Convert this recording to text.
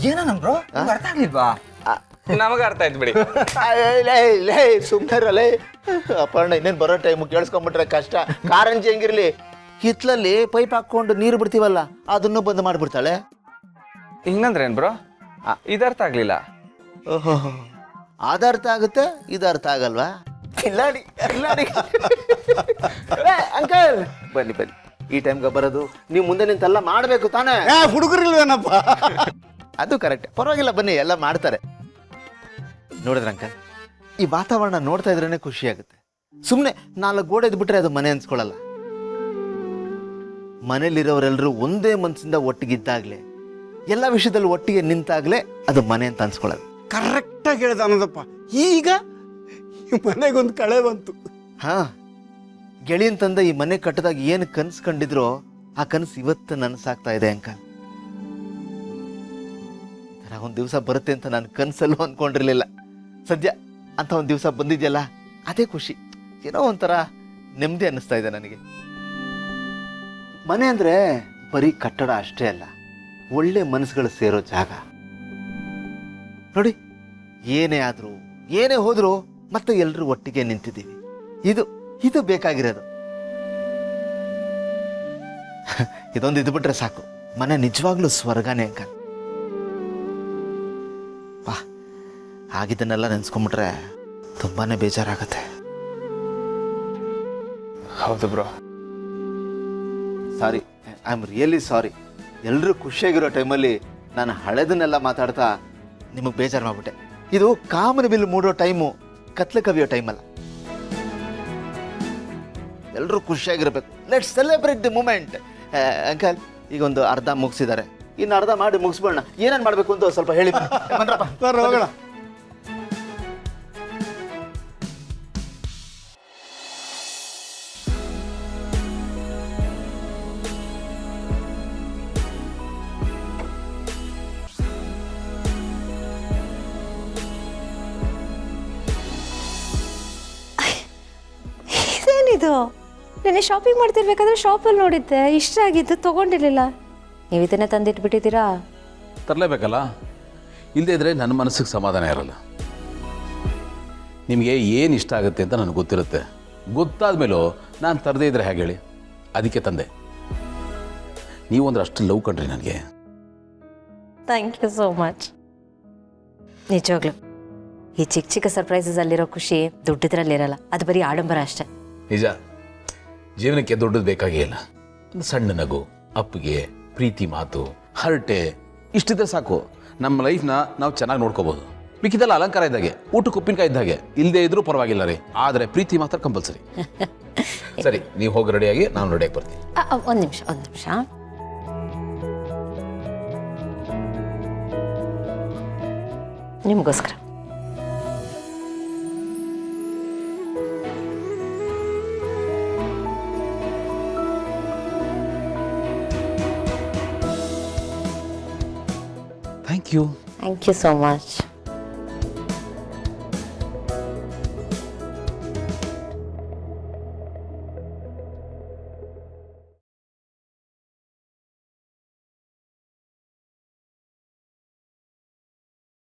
ಏನೋ ಬ್ರೋ ಅರ್ಥ ಆಗ್ಲಿಲ್ವಾ? ನಮಗೆ ಅರ್ಥ ಆಯ್ತು ಬಿಡಿ. ಸುಮ್ಮನೆ ಅಪರ್ಣ ಇನ್ನೇನು ಬರೋ ಟೈಮು ಕೇಳಿಸ್ಕೊಂಡ್ಬಿಟ್ರೆ ಕಷ್ಟ. ಕಾರಂಜಿ ಹೆಂಗಿರ್ಲಿ, ಹಿತ್ಲಲ್ಲಿ ಪೈಪ್ ಹಾಕೊಂಡು ನೀರು ಬಿಡ್ತೀವಲ್ಲ ಅದನ್ನು ಬಂದ್ ಮಾಡ್ಬಿಡ್ತಾಳೆ. ಹಿಂಗಂದ್ರೆ ಏನ್ ಬ್ರೋ? ಇದರ್ಥ ಆಗ್ಲಿಲ್ಲ. ಓಹೋ, ಅದರ್ಥ ಆಗುತ್ತೆ, ಇದು ಅರ್ಥ ಆಗಲ್ವಾ? ಅಂಕಲ್ ಬನ್ನಿ ಬನ್ನಿ, ಈ ಟೈಮ್ಗೆ ಬರೋದು ನೀವು ಮುಂದೆ ನಿಂತೆಲ್ಲ ಮಾಡಬೇಕು ತಾನೇ. ಹುಡುಗರಿಲ್ವೇನಪ್ಪ? ಅದು ಕರೆಕ್ಟ್, ಪರವಾಗಿಲ್ಲ ಬನ್ನಿ, ಎಲ್ಲ ಮಾಡ್ತಾರೆ. ನೋಡಿದ್ರ ಅಂಕಲ್, ಈ ವಾತಾವರಣ ನೋಡ್ತಾ ಇದ್ರೇನೆ ಖುಷಿ ಆಗುತ್ತೆ. ಸುಮ್ಮನೆ 4 ಗೋಡೆ ಇದ್ಬಿಟ್ರೆ ಅದು ಮನೆ ಅನ್ಸ್ಕೊಳ್ಳಲ್ಲ. ಮನೇಲಿರೋರೆಲ್ಲರೂ ಒಂದೇ ಮನಸ್ಸಿಂದ ಒಟ್ಟಿಗಿದ್ದಾಗಲೇ, ಎಲ್ಲ ವಿಷಯದಲ್ಲಿ ಒಟ್ಟಿಗೆ ನಿಂತಾಗಲೇ ಅದು ಮನೆ ಅಂತ ಅನ್ಸ್ಕೊಳ್ಳೋದು. ಕರೆಕ್ಟಾಗಿ ಹೇಳ್ದ ಅನ್ನೋದಪ್ಪ. ಈಗ ಮನೆಗೊಂದು ಕಳೆ ಬಂತು. ಹಾ, ಗೆಳೆಯನ್ ತಂದ ಈ ಮನೆ ಕಟ್ಟದಾಗ ಏನು ಕನಸು ಕಂಡಿದ್ರೋ ಆ ಕನಸು ಇವತ್ತು ನನಸಾಗ್ತಾ ಇದೆ ಅಂಕಲ್. ಒಂದು ದಿವಸ ಬರುತ್ತೆ ಅಂತ ನಾನು ಕನಸಲ್ಲೂ ಅಂದ್ಕೊಂಡಿರ್ಲಿಲ್ಲ. ಸದ್ಯ ಅಂತ ಒಂದು ದಿವಸ ಬಂದಿದೆಯಲ್ಲ, ಅದೇ ಖುಷಿ. ಏನೋ ಒಂಥರ ನೆಮ್ಮದಿ ಅನ್ನಿಸ್ತಾ ಇದೆ ನನಗೆ. ಮನೆ ಅಂದರೆ ಬರೀ ಕಟ್ಟಡ ಅಷ್ಟೇ ಅಲ್ಲ, ಒಳ್ಳೆ ಮನಸ್ಸುಗಳು ಸೇರೋ ಜಾಗ. ನೋಡಿ, ಏನೇ ಆದರೂ ಏನೇ ಹೋದರೂ ಮತ್ತೆ ಎಲ್ಲರೂ ಒಟ್ಟಿಗೆ ನಿಂತಿದ್ದೀವಿ. ಇದು ಬೇಕಾಗಿರೋದು. ಇದೊಂದು ಇದ್ಬಿಟ್ರೆ ಸಾಕು, ಮನೆ ನಿಜವಾಗ್ಲೂ ಸ್ವರ್ಗನೇ ಅಂಕಲ್. ವಾ, ಆಗಿದ್ದನ್ನೆಲ್ಲ ನೆನೆಸ್ಕೊಂಡ್ಬಿಟ್ರೆ ತುಂಬಾನೇ ಬೇಜಾರಾಗತ್ತೆ. ಹೌದು bro, sorry, I am really sorry. ಎಲ್ಲರೂ ಖುಷಿಯಾಗಿರೋ ಟೈಮಲ್ಲಿ ನಾನು ಹಳೆದನ್ನೆಲ್ಲ ಮಾತಾಡ್ತಾ ನಿಮಗೆ ಬೇಜಾರು ಮಾಡ್ಬಿಟ್ಟೆ. ಇದು ಕಾಮನ ಬಿಲ್ ಮೂಡೋ ಟೈಮು, ಕತ್ಲೆ ಕವಿಯೋ ಟೈಮಲ್ಲ. ಎಲ್ಲರೂ ಖುಷಿಯಾಗಿರ್ಬೇಕು. Let's celebrate the moment. Uncle, ಈಗ ಒಂದು ಅರ್ಧ ಮುಗಿಸಿದ್ದಾರೆ, ಇನ್ನು ಅರ್ಧ ಮಾಡಿ ಮುಗಿಸ್ಬೋಣ. ಏನೇನು ಮಾಡಬೇಕು ಅಂತ ಸ್ವಲ್ಪ ಹೇಳಿ. ಹೋಗೋಣ. ಇದೇನಿದು? ನೆನ್ನೆ ಶಾಪಿಂಗ್ ಮಾಡ್ತಿರ್ಬೇಕಾದ್ರೆ ಶಾಪಲ್ಲಿ ನೋಡಿದ್ದೆ, ಇಷ್ಟ ಆಗಿದ್ದು ತೊಗೊಂಡಿರ್ಲಿಲ್ಲ. ನೀವು ಇದನ್ನೇ ತಂದಿಟ್ಬಿಟ್ಟಿದ್ದೀರಾ? ತರಲೇಬೇಕಲ್ಲ, ಇಲ್ಲದೇ ಇದ್ರೆ ನನ್ನ ಮನಸ್ಸಿಗೆ ಸಮಾಧಾನ ಇರಲ್ಲ. ನಿಮಗೆ ಏನು ಇಷ್ಟ ಆಗುತ್ತೆ ಅಂತ ನನಗೆ ಗೊತ್ತಿರುತ್ತೆ. ಗೊತ್ತಾದ ಮೇಲೂ ನಾನು ತರದೇ ಇದ್ರೆ ಹೇಗೆ ಹೇಳಿ? ಅದಕ್ಕೆ ತಂದೆ. ನೀವು ಅಂದ್ರೆ ಅಷ್ಟು ಲವ್ ಕಂಡ್ರಿ ನನಗೆ. Thank you so much. ನಿಜವಾಗ್ಲು ಈ ಚಿಕ್ಕ ಚಿಕ್ಕ ಸರ್ಪ್ರೈಸಸ್ ಅಲ್ಲಿರೋ ಖುಷಿ ದುಡ್ಡಿದ್ರಲ್ಲಿರಲ್ಲ. ಅದು ಬರೀ ಆಡಂಬರ ಅಷ್ಟೇ. ನಿಜ, ಜೀವನಕ್ಕೆ ದೊಡ್ಡದು ಬೇಕಾಗೇ ಇಲ್ಲ. ಒಂದು ಸಣ್ಣ ನಗು, ಅಪ್ಪಿಗೆ, ಪ್ರೀತಿ ಮಾತು, ಹರಟೆ ಇಷ್ಟಿದ್ರೆ ಸಾಕು. ನಮ್ಮ ಲೈಫ್ನ ನಾವು ಚೆನ್ನಾಗಿ ನೋಡ್ಕೋಬೋದು. ಮಿಕ್ಕಿದೆಲ್ಲ ಅಲಂಕಾರ ಇದ್ದಾಗೆ, ಊಟಕ್ಕೆ ಉಪ್ಪಿನಕಾಯಿ ಇದ್ದಾಗೆ. ಇಲ್ಲದೆ ಇದ್ರೂ ಪರವಾಗಿಲ್ಲ ರೀ, ಆದರೆ ಪ್ರೀತಿ ಮಾತ್ರ ಕಂಪಲ್ಸರಿ. ಸರಿ, ನೀವು ಹೋಗಿ ರೆಡಿಯಾಗಿ ನಾನು ರೆಡಿಯಾಗಿ ಬರ್ತೀನಿ. ಒಂದು ನಿಮಿಷ ನಿಮಗೋಸ್ಕರ. Thank you thank you so much.